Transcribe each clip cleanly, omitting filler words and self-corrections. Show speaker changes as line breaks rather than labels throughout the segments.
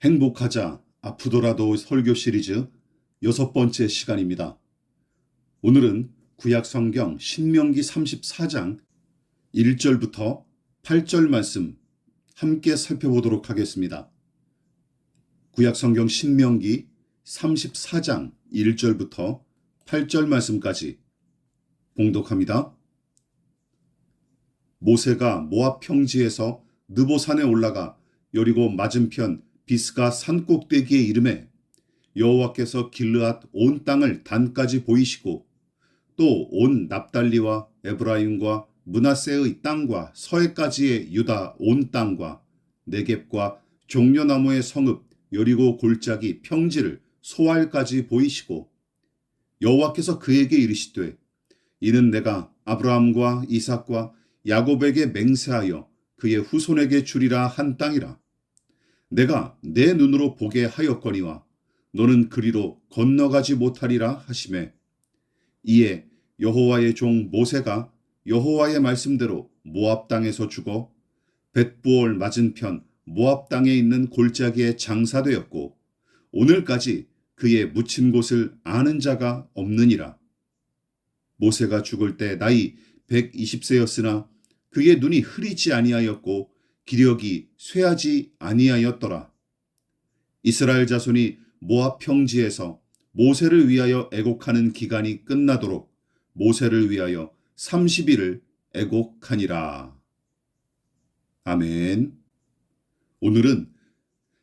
행복하자 아프더라도 설교 시리즈 6번째 시간입니다. 오늘은 구약 성경 신명기 34장 1절부터 8절 말씀 함께 살펴보도록 하겠습니다. 구약 성경 신명기 34장 1절부터 8절 말씀까지 봉독합니다. 모세가 모압 평지에서 느보산에 올라가 여리고 맞은편 비스가 산 꼭대기에 이르매 여호와께서 길르앗 온 땅을 단까지 보이시고 또 온 납달리와 에브라임과 므낫세의 땅과 서해까지의 유다 온 땅과 네겝과 종려나무의 성읍 여리고 골짜기 평지를 소알까지 보이시고 여호와께서 그에게 이르시되 이는 내가 아브라함과 이삭과 야곱에게 맹세하여 그의 후손에게 주리라 한 땅이라. 내가 내 눈으로 보게 하였거니와 너는 그리로 건너가지 못하리라 하시매 이에 여호와의 종 모세가 여호와의 말씀대로 모압 땅에서 죽어 벳부올 맞은편 모압 땅에 있는 골짜기에 장사되었고 오늘까지 그의 묻힌 곳을 아는 자가 없느니라. 모세가 죽을 때 나이 120세였으나 그의 눈이 흐리지 아니하였고 기력이 쇠하지 아니하였더라. 이스라엘 자손이 모압 평지에서 모세를 위하여 애곡하는 기간이 끝나도록 모세를 위하여 30일을 애곡하니라. 아멘. 오늘은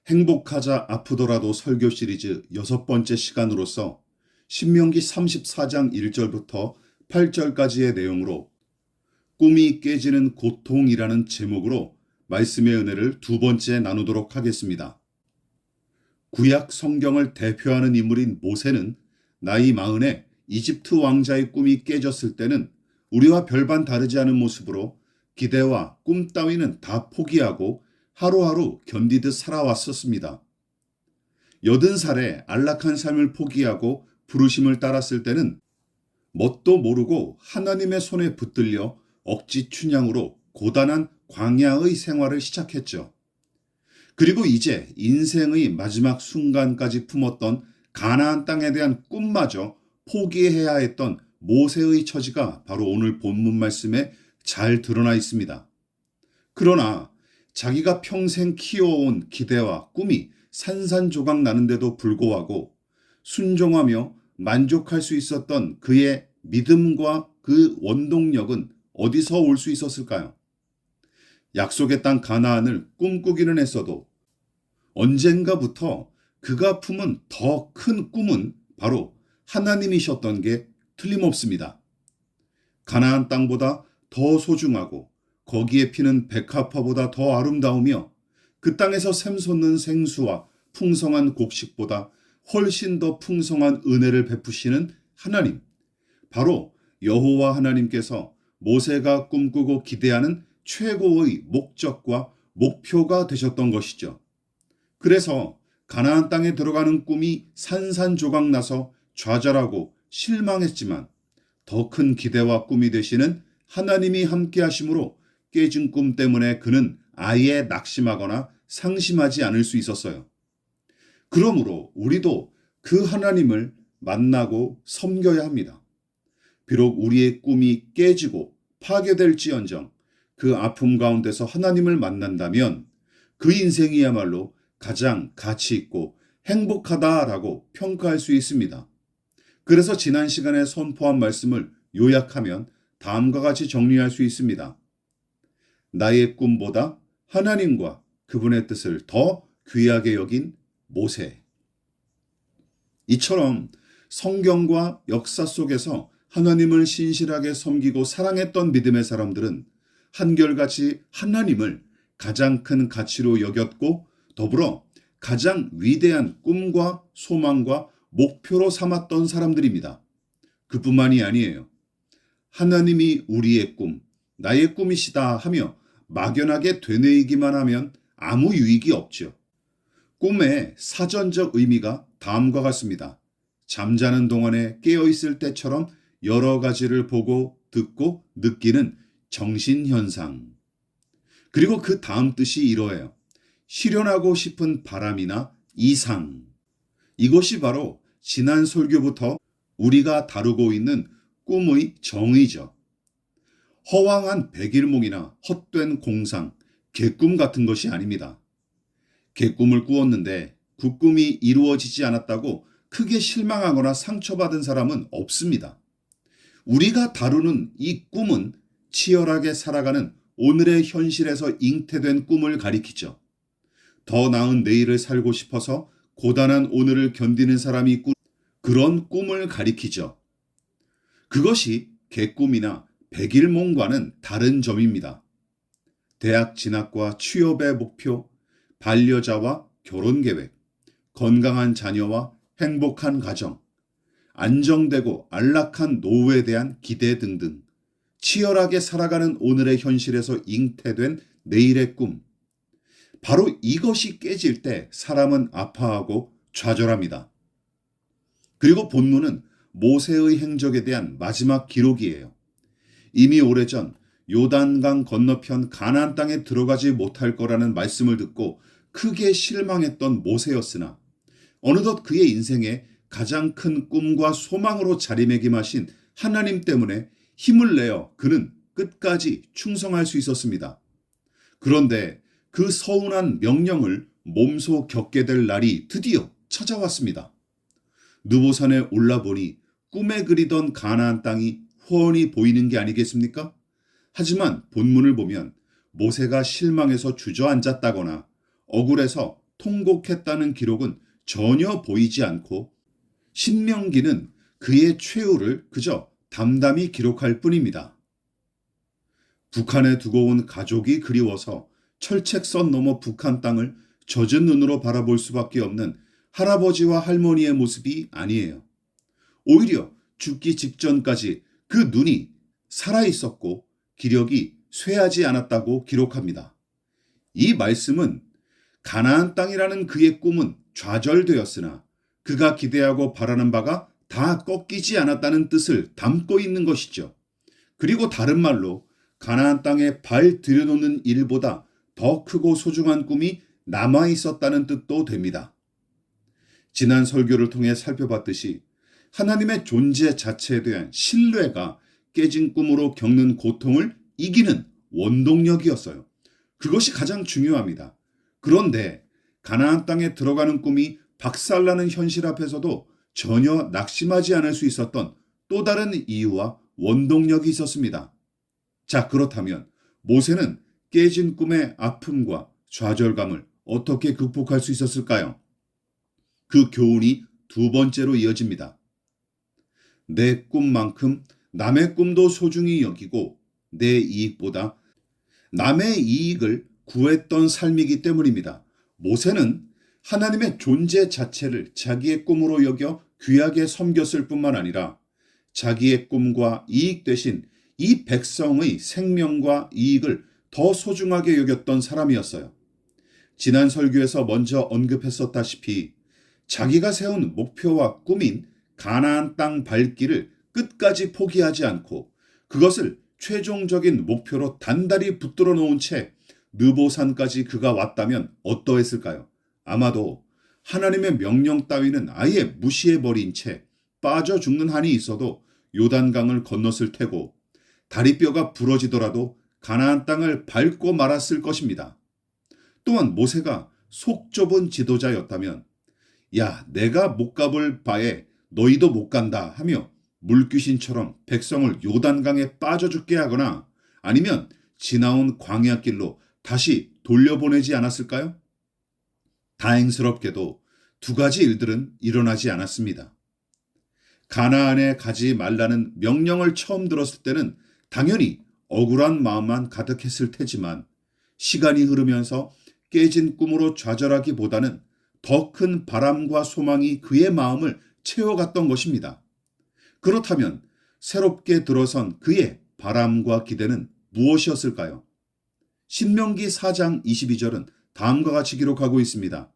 행복하자 아프더라도 설교 시리즈 6번째 시간으로서 신명기 34장 1절부터 8절까지의 내용으로 꿈이 깨지는 고통이라는 제목으로 말씀의 은혜를 두 번째 나누도록 하겠습니다. 구약 성경을 대표하는 인물인 모세는 나이 40에 이집트 왕자의 꿈이 깨졌을 때는 우리와 별반 다르지 않은 모습으로 기대와 꿈 따위는 다 포기하고 하루하루 견디듯 살아왔었습니다. 80살에 안락한 삶을 포기하고 부르심을 따랐을 때는 뭣도 모르고 하나님의 손에 붙들려 억지 춘향으로 고단한 광야의 생활을 시작했죠. 그리고 이제 인생의 마지막 순간까지 품었던 가나안 땅에 대한 꿈마저 포기해야 했던 모세의 처지가 바로 오늘 본문 말씀에 잘 드러나 있습니다. 그러나 자기가 평생 키워온 기대와 꿈이 산산조각 나는데도 불구하고 순종하며 만족할 수 있었던 그의 믿음과 그 원동력은 어디서 올 수 있었을까요? 약속의 땅 가나안을 꿈꾸기는 했어도 언젠가부터 그가 품은 더 큰 꿈은 바로 하나님이셨던 게 틀림없습니다. 가나안 땅보다 더 소중하고 거기에 피는 백합화보다 더 아름다우며 그 땅에서 샘솟는 생수와 풍성한 곡식보다 훨씬 더 풍성한 은혜를 베푸시는 하나님, 바로 여호와 하나님께서 모세가 꿈꾸고 기대하는 최고의 목적과 목표가 되셨던 것이죠. 그래서 가나안 땅에 들어가는 꿈이 산산조각 나서 좌절하고 실망했지만 더 큰 기대와 꿈이 되시는 하나님이 함께 하심으로 깨진 꿈 때문에 그는 아예 낙심하거나 상심하지 않을 수 있었어요. 그러므로 우리도 그 하나님을 만나고 섬겨야 합니다. 비록 우리의 꿈이 깨지고 파괴될지언정 그 아픔 가운데서 하나님을 만난다면 그 인생이야말로 가장 가치 있고 행복하다라고 평가할 수 있습니다. 그래서 지난 시간에 선포한 말씀을 요약하면 다음과 같이 정리할 수 있습니다. 나의 꿈보다 하나님과 그분의 뜻을 더 귀하게 여긴 모세. 이처럼 성경과 역사 속에서 하나님을 신실하게 섬기고 사랑했던 믿음의 사람들은 한결같이 하나님을 가장 큰 가치로 여겼고 더불어 가장 위대한 꿈과 소망과 목표로 삼았던 사람들입니다. 그뿐만이 아니에요. 하나님이 우리의 꿈, 나의 꿈이시다 하며 막연하게 되뇌이기만 하면 아무 유익이 없죠. 꿈의 사전적 의미가 다음과 같습니다. 잠자는 동안에 깨어있을 때처럼 여러 가지를 보고 듣고 느끼는 정신현상. 그리고 그 다음 뜻이 이러해요. 실현하고 싶은 바람이나 이상. 이것이 바로 지난 설교부터 우리가 다루고 있는 꿈의 정의죠. 허황한 백일몽이나 헛된 공상, 개꿈 같은 것이 아닙니다. 개꿈을 꾸었는데 그 꿈이 이루어지지 않았다고 크게 실망하거나 상처받은 사람은 없습니다. 우리가 다루는 이 꿈은 치열하게 살아가는 오늘의 현실에서 잉태된 꿈을 가리키죠. 더 나은 내일을 살고 싶어서 고단한 오늘을 견디는 사람이 그런 꿈을 가리키죠. 그것이 개꿈이나 백일몽과는 다른 점입니다. 대학 진학과 취업의 목표, 반려자와 결혼 계획, 건강한 자녀와 행복한 가정, 안정되고 안락한 노후에 대한 기대 등등 치열하게 살아가는 오늘의 현실에서 잉태된 내일의 꿈. 바로 이것이 깨질 때 사람은 아파하고 좌절합니다. 그리고 본문은 모세의 행적에 대한 마지막 기록이에요. 이미 오래전 요단강 건너편 가나안 땅에 들어가지 못할 거라는 말씀을 듣고 크게 실망했던 모세였으나 어느덧 그의 인생에 가장 큰 꿈과 소망으로 자리매김하신 하나님 때문에 힘을 내어 그는 끝까지 충성할 수 있었습니다. 그런데 그 서운한 명령을 몸소 겪게 될 날이 드디어 찾아왔습니다. 느보산에 올라보니 꿈에 그리던 가나안 땅이 훤히 보이는 게 아니겠습니까? 하지만 본문을 보면 모세가 실망해서 주저앉았다거나 억울해서 통곡했다는 기록은 전혀 보이지 않고 신명기는 그의 최후를 그저 담담히 기록할 뿐입니다. 북한에 두고 온 가족이 그리워서 철책선 너머 북한 땅을 젖은 눈으로 바라볼 수밖에 없는 할아버지와 할머니의 모습이 아니에요. 오히려 죽기 직전까지 그 눈이 살아있었고 기력이 쇠하지 않았다고 기록합니다. 이 말씀은 가나안 땅이라는 그의 꿈은 좌절되었으나 그가 기대하고 바라는 바가 다 꺾이지 않았다는 뜻을 담고 있는 것이죠. 그리고 다른 말로 가나안 땅에 발 들여놓는 일보다 더 크고 소중한 꿈이 남아 있었다는 뜻도 됩니다. 지난 설교를 통해 살펴봤듯이 하나님의 존재 자체에 대한 신뢰가 깨진 꿈으로 겪는 고통을 이기는 원동력이었어요. 그것이 가장 중요합니다. 그런데 가나안 땅에 들어가는 꿈이 박살나는 현실 앞에서도 전혀 낙심하지 않을 수 있었던 또 다른 이유와 원동력이 있었습니다. 자, 그렇다면 모세는 깨진 꿈의 아픔과 좌절감을 어떻게 극복할 수 있었을까요? 그 교훈이 두 번째로 이어집니다. 내 꿈만큼 남의 꿈도 소중히 여기고 내 이익보다 남의 이익을 구했던 삶이기 때문입니다. 모세는 하나님의 존재 자체를 자기의 꿈으로 여겨 귀하게 섬겼을 뿐만 아니라 자기의 꿈과 이익 대신 이 백성의 생명과 이익을 더 소중하게 여겼던 사람이었어요. 지난 설교에서 먼저 언급했었다시피 자기가 세운 목표와 꿈인 가나안 땅 밟기를 끝까지 포기하지 않고 그것을 최종적인 목표로 단단히 붙들어 놓은 채 느보산까지 그가 왔다면 어떠했을까요? 아마도 하나님의 명령 따위는 아예 무시해버린 채 빠져 죽는 한이 있어도 요단강을 건넜을 테고 다리뼈가 부러지더라도 가나안 땅을 밟고 말았을 것입니다. 또한 모세가 속 좁은 지도자였다면 야, 내가 못 가볼 바에 너희도 못 간다 하며 물귀신처럼 백성을 요단강에 빠져 죽게 하거나 아니면 지나온 광야길로 다시 돌려보내지 않았을까요? 다행스럽게도 두 가지 일들은 일어나지 않았습니다. 가나안에 가지 말라는 명령을 처음 들었을 때는 당연히 억울한 마음만 가득했을 테지만 시간이 흐르면서 깨진 꿈으로 좌절하기보다는 더 큰 바람과 소망이 그의 마음을 채워갔던 것입니다. 그렇다면 새롭게 들어선 그의 바람과 기대는 무엇이었을까요? 신명기 4장 22절은 다음과 같이 기록하고 있습니다.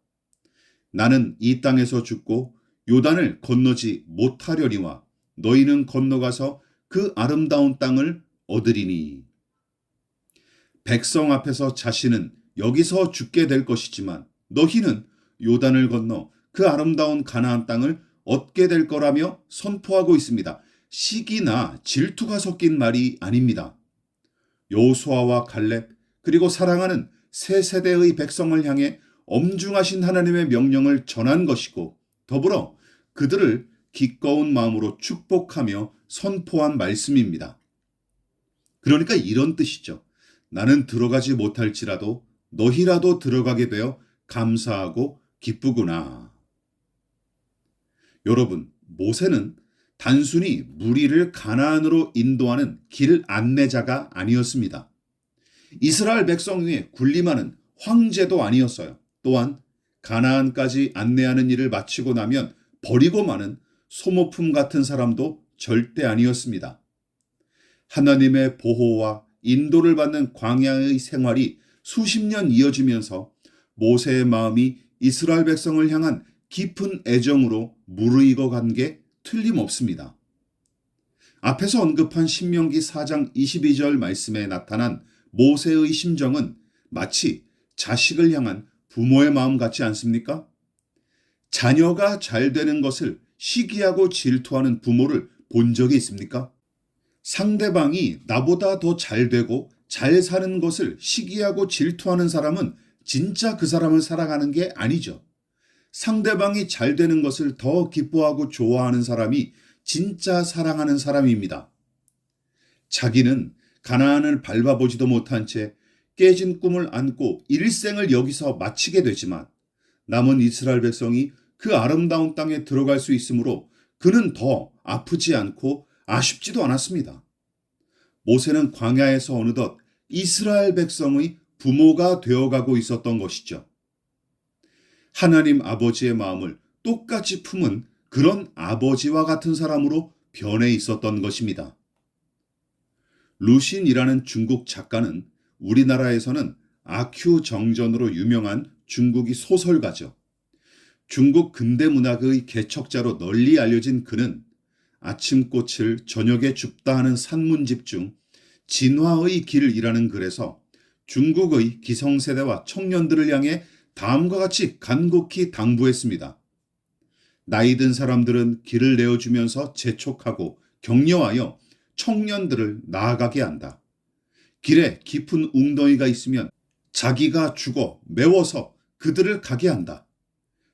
나는 이 땅에서 죽고 요단을 건너지 못하려니와 너희는 건너가서 그 아름다운 땅을 얻으리니. 백성 앞에서 자신은 여기서 죽게 될 것이지만 너희는 요단을 건너 그 아름다운 가나안 땅을 얻게 될 거라며 선포하고 있습니다. 시기나 질투가 섞인 말이 아닙니다. 여호수아와 갈렙 그리고 사랑하는 새 세대의 백성을 향해 엄중하신 하나님의 명령을 전한 것이고 더불어 그들을 기꺼운 마음으로 축복하며 선포한 말씀입니다. 그러니까 이런 뜻이죠. 나는 들어가지 못할지라도 너희라도 들어가게 되어 감사하고 기쁘구나. 여러분, 모세는 단순히 무리를 가나안으로 인도하는 길 안내자가 아니었습니다. 이스라엘 백성 위에 군림하는 황제도 아니었어요. 또한 가나안까지 안내하는 일을 마치고 나면 버리고 마는 소모품 같은 사람도 절대 아니었습니다. 하나님의 보호와 인도를 받는 광야의 생활이 수십 년 이어지면서 모세의 마음이 이스라엘 백성을 향한 깊은 애정으로 무르익어 간 게 틀림없습니다. 앞에서 언급한 신명기 4장 22절 말씀에 나타난 모세의 심정은 마치 자식을 향한 부모의 마음 같지 않습니까? 자녀가 잘 되는 것을 시기하고 질투하는 부모를 본 적이 있습니까? 상대방이 나보다 더 잘 되고 잘 사는 것을 시기하고 질투하는 사람은 진짜 그 사람을 사랑하는 게 아니죠. 상대방이 잘 되는 것을 더 기뻐하고 좋아하는 사람이 진짜 사랑하는 사람입니다. 자기는 가나안을 밟아보지도 못한 채 깨진 꿈을 안고 일생을 여기서 마치게 되지만 남은 이스라엘 백성이 그 아름다운 땅에 들어갈 수 있으므로 그는 더 아프지 않고 아쉽지도 않았습니다. 모세는 광야에서 어느덧 이스라엘 백성의 부모가 되어가고 있었던 것이죠. 하나님 아버지의 마음을 똑같이 품은 그런 아버지와 같은 사람으로 변해 있었던 것입니다. 루신이라는 중국 작가는 우리나라에서는 아큐 정전으로 유명한 중국의 소설가죠. 중국 근대문학의 개척자로 널리 알려진 그는 아침꽃을 저녁에 줍다 하는 산문집 중 진화의 길이라는 글에서 중국의 기성세대와 청년들을 향해 다음과 같이 간곡히 당부했습니다. 나이 든 사람들은 길을 내어주면서 재촉하고 격려하여 청년들을 나아가게 한다. 길에 깊은 웅덩이가 있으면 자기가 죽어 메워서 그들을 가게 한다.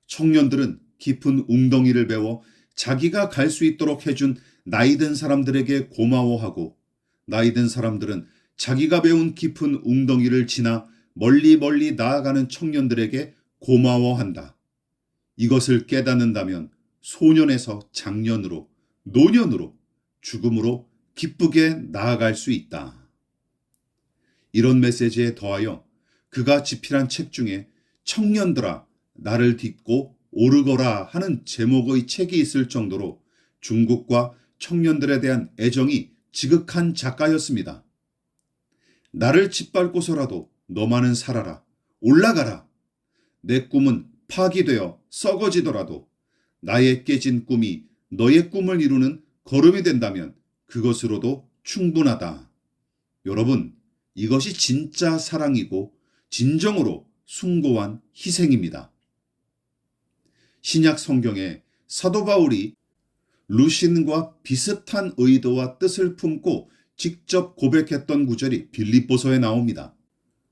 청년들은 깊은 웅덩이를 메워 자기가 갈 수 있도록 해준 나이 든 사람들에게 고마워하고 나이 든 사람들은 자기가 배운 깊은 웅덩이를 지나 멀리 멀리 나아가는 청년들에게 고마워한다. 이것을 깨닫는다면 소년에서 장년으로, 노년으로, 죽음으로 기쁘게 나아갈 수 있다. 이런 메시지에 더하여 그가 집필한 책 중에 청년들아 나를 딛고 오르거라 하는 제목의 책이 있을 정도로 중국과 청년들에 대한 애정이 지극한 작가였습니다. 나를 짓밟고서라도 너만은 살아라. 올라가라. 내 꿈은 파기되어 썩어지더라도 나의 깨진 꿈이 너의 꿈을 이루는 걸음이 된다면 그것으로도 충분하다. 여러분, 이것이 진짜 사랑이고 진정으로 숭고한 희생입니다. 신약 성경에 사도 바울이 루신과 비슷한 의도와 뜻을 품고 직접 고백했던 구절이 빌립보서에 나옵니다.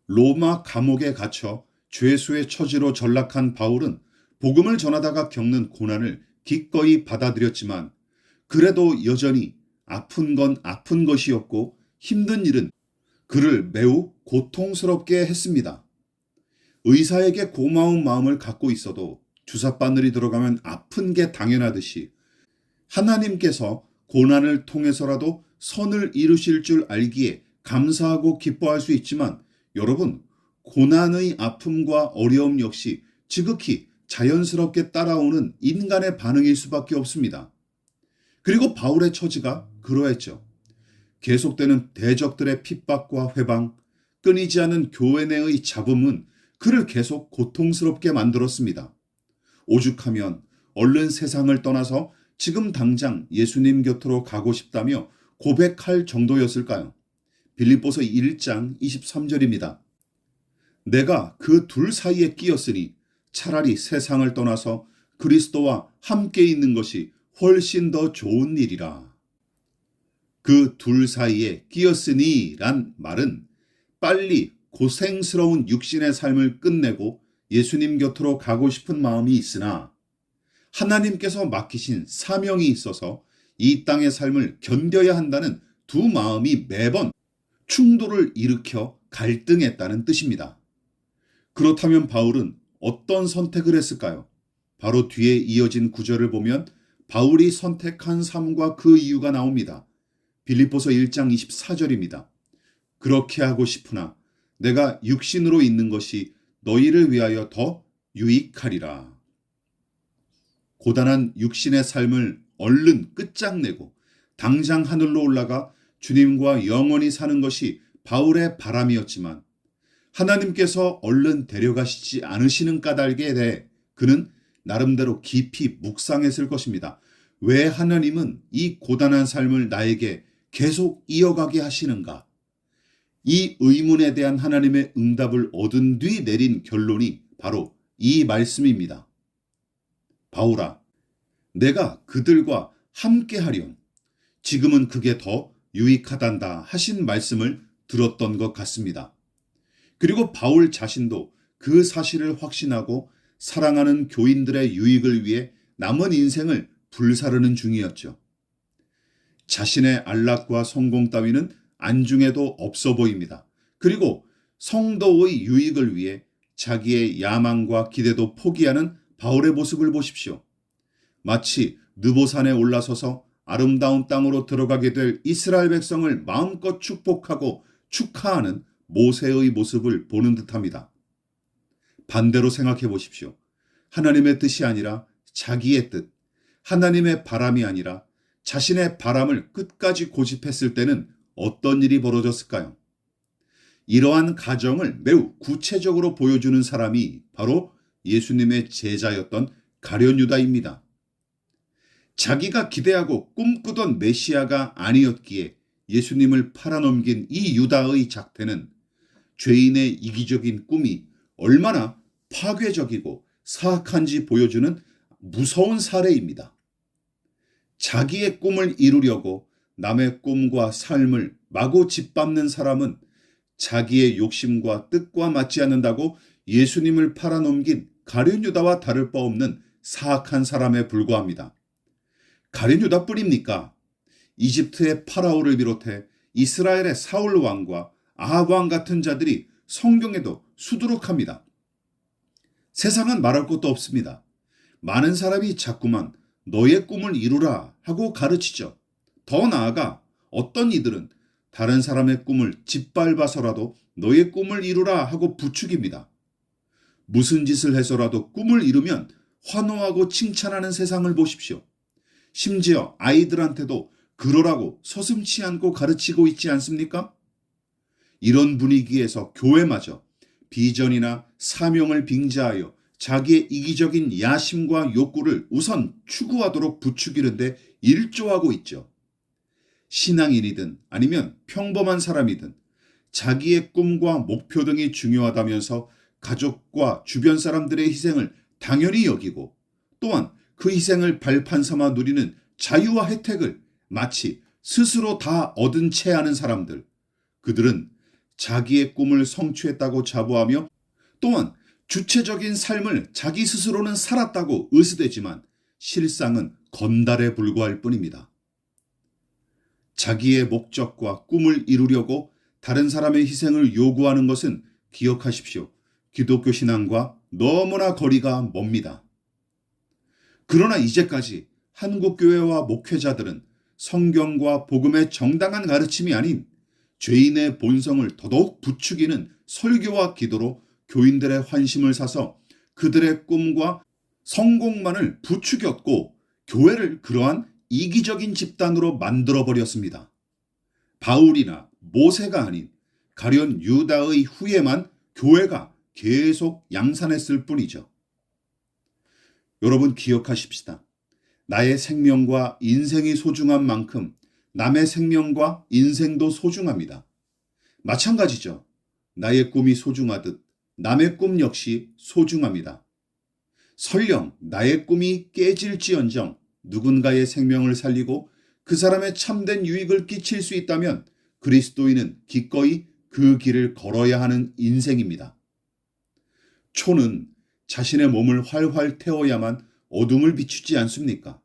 로마 감옥에 갇혀 죄수의 처지로 전락한 바울은 복음을 전하다가 겪는 고난을 기꺼이 받아들였지만 그래도 여전히 아픈 건 아픈 것이었고 힘든 일은 그를 매우 고통스럽게 했습니다. 의사에게 고마운 마음을 갖고 있어도 주사바늘이 들어가면 아픈 게 당연하듯이 하나님께서 고난을 통해서라도 선을 이루실 줄 알기에 감사하고 기뻐할 수 있지만 여러분, 고난의 아픔과 어려움 역시 지극히 자연스럽게 따라오는 인간의 반응일 수밖에 없습니다. 그리고 바울의 처지가 그러했죠. 계속되는 대적들의 핍박과 회방, 끊이지 않은 교회 내의 잡음은 그를 계속 고통스럽게 만들었습니다. 오죽하면 얼른 세상을 떠나서 지금 당장 예수님 곁으로 가고 싶다며 고백할 정도였을까요? 빌립보서 1장 23절입니다. 내가 그 둘 사이에 끼었으니 차라리 세상을 떠나서 그리스도와 함께 있는 것이 훨씬 더 좋은 일이라. 그 둘 사이에 끼었으니 란 말은 빨리 고생스러운 육신의 삶을 끝내고 예수님 곁으로 가고 싶은 마음이 있으나 하나님께서 맡기신 사명이 있어서 이 땅의 삶을 견뎌야 한다는 두 마음이 매번 충돌을 일으켜 갈등했다는 뜻입니다. 그렇다면 바울은 어떤 선택을 했을까요? 바로 뒤에 이어진 구절을 보면 바울이 선택한 삶과 그 이유가 나옵니다. 빌립보서 1장 24절입니다. 그렇게 하고 싶으나 내가 육신으로 있는 것이 너희를 위하여 더 유익하리라. 고단한 육신의 삶을 얼른 끝장내고 당장 하늘로 올라가 주님과 영원히 사는 것이 바울의 바람이었지만 하나님께서 얼른 데려가시지 않으시는 까닭에 대해 그는 나름대로 깊이 묵상했을 것입니다. 왜 하나님은 이 고단한 삶을 나에게 계속 이어가게 하시는가? 이 의문에 대한 하나님의 응답을 얻은 뒤 내린 결론이 바로 이 말씀입니다. 바울아, 내가 그들과 함께 하렴. 지금은 그게 더 유익하단다 하신 말씀을 들었던 것 같습니다. 그리고 바울 자신도 그 사실을 확신하고 사랑하는 교인들의 유익을 위해 남은 인생을 불사르는 중이었죠. 자신의 안락과 성공 따위는 안중에도 없어 보입니다. 그리고 성도의 유익을 위해 자기의 야망과 기대도 포기하는 바울의 모습을 보십시오. 마치 느보산에 올라서서 아름다운 땅으로 들어가게 될 이스라엘 백성을 마음껏 축복하고 축하하는 모세의 모습을 보는 듯합니다. 반대로 생각해 보십시오. 하나님의 뜻이 아니라 자기의 뜻, 하나님의 바람이 아니라 자신의 바람을 끝까지 고집했을 때는 어떤 일이 벌어졌을까요? 이러한 가정을 매우 구체적으로 보여주는 사람이 바로 예수님의 제자였던 가룟 유다입니다. 자기가 기대하고 꿈꾸던 메시아가 아니었기에 예수님을 팔아넘긴 이 유다의 작태는 죄인의 이기적인 꿈이 얼마나 파괴적이고 사악한지 보여주는 무서운 사례입니다. 자기의 꿈을 이루려고 남의 꿈과 삶을 마구 짓밟는 사람은 자기의 욕심과 뜻과 맞지 않는다고 예수님을 팔아넘긴 가룟 유다와 다를 바 없는 사악한 사람에 불과합니다. 가룟 유다뿐입니까? 이집트의 파라오를 비롯해 이스라엘의 사울 왕과 아합 왕 같은 자들이 성경에도 수두룩합니다. 세상은 말할 것도 없습니다. 많은 사람이 자꾸만 너의 꿈을 이루라 하고 가르치죠. 더 나아가 어떤 이들은 다른 사람의 꿈을 짓밟아서라도 너의 꿈을 이루라 하고 부추깁니다. 무슨 짓을 해서라도 꿈을 이루면 환호하고 칭찬하는 세상을 보십시오. 심지어 아이들한테도 그러라고 서슴지 않고 가르치고 있지 않습니까? 이런 분위기에서 교회마저 비전이나 사명을 빙자하여 자기의 이기적인 야심과 욕구를 우선 추구하도록 부추기는데 일조하고 있죠. 신앙인이든 아니면 평범한 사람이든 자기의 꿈과 목표 등이 중요하다면서 가족과 주변 사람들의 희생을 당연히 여기고 또한 그 희생을 발판 삼아 누리는 자유와 혜택을 마치 스스로 다 얻은 채 하는 사람들, 그들은 자기의 꿈을 성취했다고 자부하며 또한 주체적인 삶을 자기 스스로는 살았다고 의스대지만 실상은 건달에 불과할 뿐입니다. 자기의 목적과 꿈을 이루려고 다른 사람의 희생을 요구하는 것은 기억하십시오. 기독교 신앙과 너무나 거리가 멉니다. 그러나 이제까지 한국교회와 목회자들은 성경과 복음의 정당한 가르침이 아닌 죄인의 본성을 더더욱 부추기는 설교와 기도로 교인들의 환심을 사서 그들의 꿈과 성공만을 부추겼고 교회를 그러한 이기적인 집단으로 만들어버렸습니다. 바울이나 모세가 아닌 가룟 유다의 후예만 교회가 계속 양산했을 뿐이죠. 여러분 기억하십시다. 나의 생명과 인생이 소중한 만큼 남의 생명과 인생도 소중합니다. 마찬가지죠. 나의 꿈이 소중하듯 남의 꿈 역시 소중합니다. 설령 나의 꿈이 깨질지언정 누군가의 생명을 살리고 그 사람의 참된 유익을 끼칠 수 있다면 그리스도인은 기꺼이 그 길을 걸어야 하는 인생입니다. 초는 자신의 몸을 활활 태워야만 어둠을 비추지 않습니까?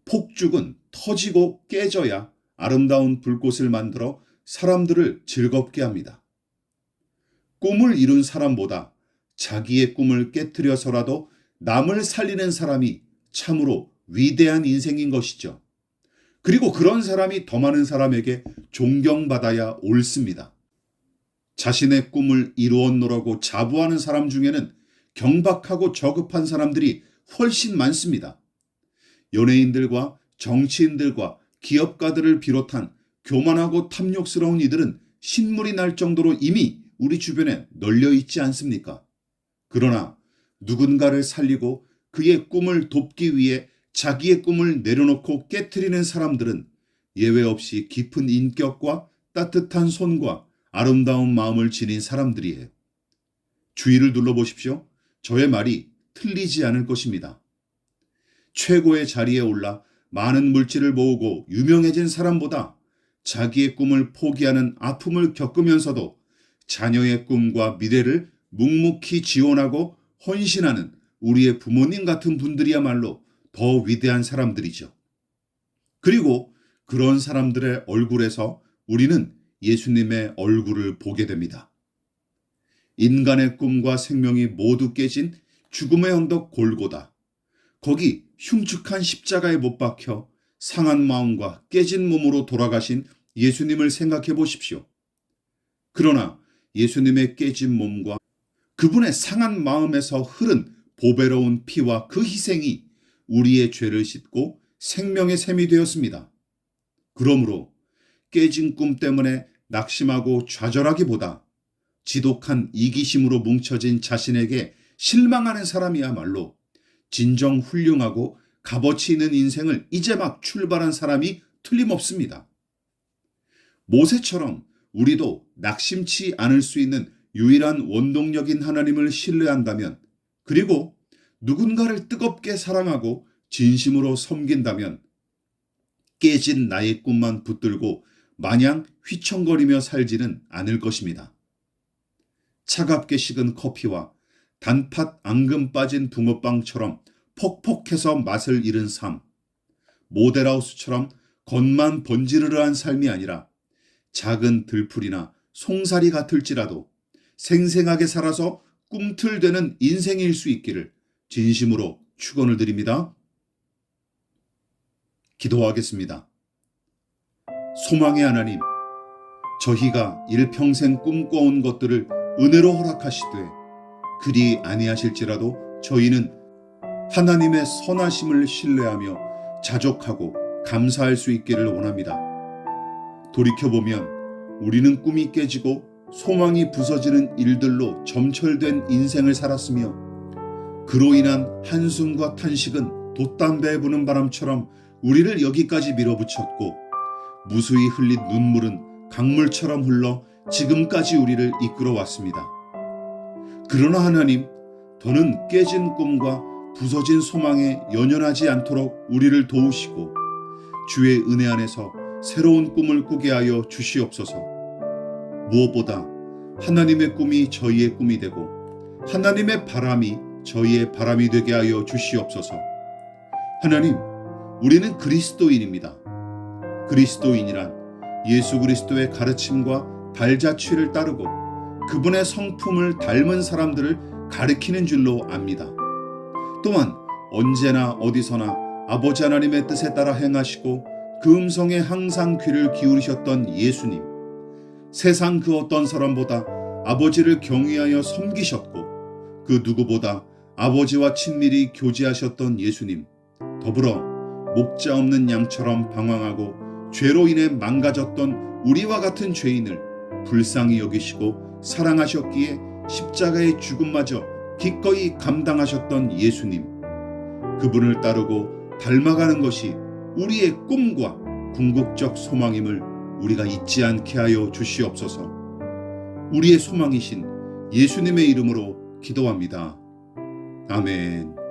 폭죽은 터지고 깨져야 아름다운 불꽃을 만들어 사람들을 즐겁게 합니다. 꿈을 이룬 사람보다 자기의 꿈을 깨트려서라도 남을 살리는 사람이 참으로 위대한 인생인 것이죠. 그리고 그런 사람이 더 많은 사람에게 존경받아야 옳습니다. 자신의 꿈을 이루었노라고 자부하는 사람 중에는 경박하고 저급한 사람들이 훨씬 많습니다. 연예인들과 정치인들과 기업가들을 비롯한 교만하고 탐욕스러운 이들은 신물이 날 정도로 이미 우리 주변에 널려 있지 않습니까? 그러나 누군가를 살리고 그의 꿈을 돕기 위해 자기의 꿈을 내려놓고 깨트리는 사람들은 예외 없이 깊은 인격과 따뜻한 손과 아름다운 마음을 지닌 사람들이에요. 주위를 둘러보십시오. 저의 말이 틀리지 않을 것입니다. 최고의 자리에 올라 많은 물질을 모으고 유명해진 사람보다 자기의 꿈을 포기하는 아픔을 겪으면서도 자녀의 꿈과 미래를 묵묵히 지원하고 헌신하는 우리의 부모님 같은 분들이야말로 더 위대한 사람들이죠. 그리고 그런 사람들의 얼굴에서 우리는 예수님의 얼굴을 보게 됩니다. 인간의 꿈과 생명이 모두 깨진 죽음의 언덕 골고다. 거기 흉측한 십자가에 못 박혀 상한 마음과 깨진 몸으로 돌아가신 예수님을 생각해 보십시오. 그러나 예수님의 깨진 몸과 그분의 상한 마음에서 흐른 보배로운 피와 그 희생이 우리의 죄를 씻고 생명의 샘이 되었습니다. 그러므로 깨진 꿈 때문에 낙심하고 좌절하기보다 지독한 이기심으로 뭉쳐진 자신에게 실망하는 사람이야말로 진정 훌륭하고 값어치 있는 인생을 이제 막 출발한 사람이 틀림없습니다. 모세처럼 우리도 낙심치 않을 수 있는 유일한 원동력인 하나님을 신뢰한다면, 그리고 누군가를 뜨겁게 사랑하고 진심으로 섬긴다면 깨진 나의 꿈만 붙들고 마냥 휘청거리며 살지는 않을 것입니다. 차갑게 식은 커피와 단팥 앙금 빠진 붕어빵처럼 퍽퍽해서 맛을 잃은 삶, 모델하우스처럼 겉만 번지르르한 삶이 아니라 작은 들풀이나 송사리 같을지라도 생생하게 살아서 꿈틀대는 인생일 수 있기를 진심으로 축원을 드립니다. 기도하겠습니다. 소망의 하나님, 저희가 일평생 꿈꿔온 것들을 은혜로 허락하시되 그리 아니하실지라도 저희는 하나님의 선하심을 신뢰하며 자족하고 감사할 수 있기를 원합니다. 돌이켜보면 우리는 꿈이 깨지고 소망이 부서지는 일들로 점철된 인생을 살았으며 그로 인한 한숨과 탄식은 돛담배에 부는 바람처럼 우리를 여기까지 밀어붙였고 무수히 흘린 눈물은 강물처럼 흘러 지금까지 우리를 이끌어왔습니다. 그러나 하나님, 더는 깨진 꿈과 부서진 소망에 연연하지 않도록 우리를 도우시고 주의 은혜 안에서 새로운 꿈을 꾸게 하여 주시옵소서. 무엇보다 하나님의 꿈이 저희의 꿈이 되고 하나님의 바람이 저희의 바람이 되게 하여 주시옵소서. 하나님, 우리는 그리스도인입니다. 그리스도인이란 예수 그리스도의 가르침과 발자취를 따르고 그분의 성품을 닮은 사람들을 가리키는 줄로 압니다. 또한 언제나 어디서나 아버지 하나님의 뜻에 따라 행하시고 그 음성에 항상 귀를 기울이셨던 예수님, 세상 그 어떤 사람보다 아버지를 경외하여 섬기셨고 그 누구보다 아버지와 친밀히 교제하셨던 예수님, 더불어 목자 없는 양처럼 방황하고 죄로 인해 망가졌던 우리와 같은 죄인을 불쌍히 여기시고 사랑하셨기에 십자가의 죽음마저 기꺼이 감당하셨던 예수님, 그분을 따르고 닮아가는 것이 우리의 꿈과 궁극적 소망임을 우리가 잊지 않게 하여 주시옵소서. 우리의 소망이신 예수님의 이름으로 기도합니다. 아멘.